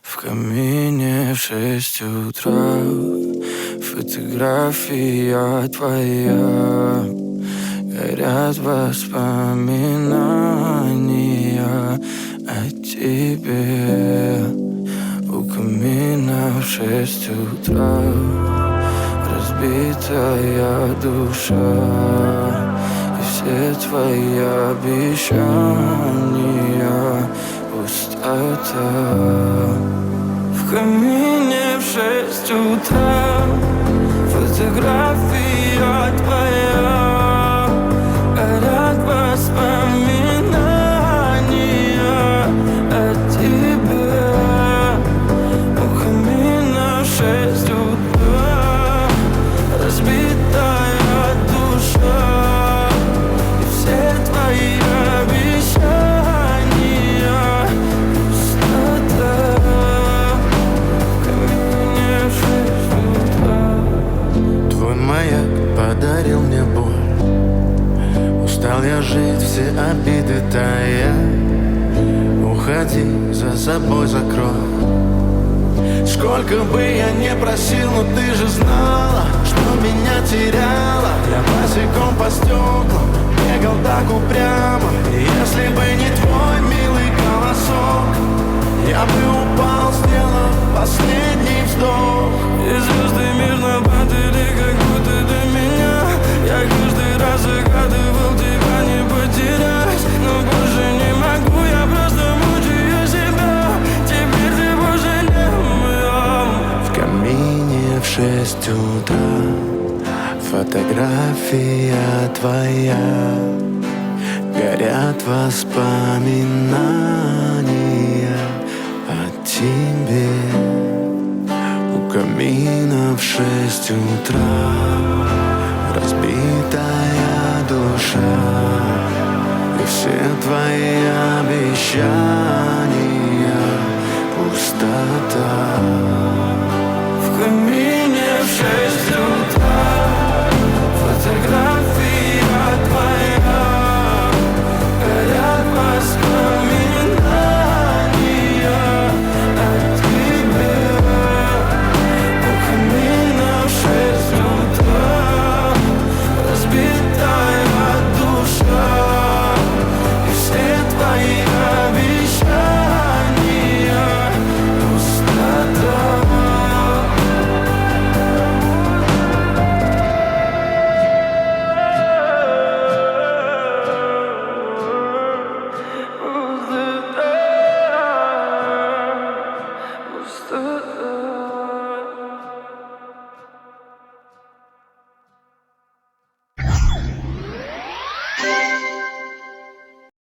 В камине в 6 утра фотография твоя. Горят воспоминания о тебе. У камина в 6 утра разбитая душа. И все твои обещания пустота. В камине в 6 утра фотография твоя. Горят воспоминания о тебе. У камина в 6 утра разбитая душа. И все твои обещания пустота. В камине в 6 утра. Твой маяк подарил мне боль. Устал я жить, все обиды тая. Уходи, за собой закрой. Сколько бы я не просил, но ты же знала, что меня теряла. Я босиком по стеклам бегал так упрямо. И если бы не твой милый голосок, я бы упал, сделав последний вздох. И звезды мирно падали, как будто до меня. Я каждый раз загадывал тебя не потерять, но больше не могу, я просто мучаю себя. Теперь ты больше не моя. В камине в 6 утра фотография твоя. Горят воспоминания о тебе. У камина в 6 утра разбитая душа. И все твои обещания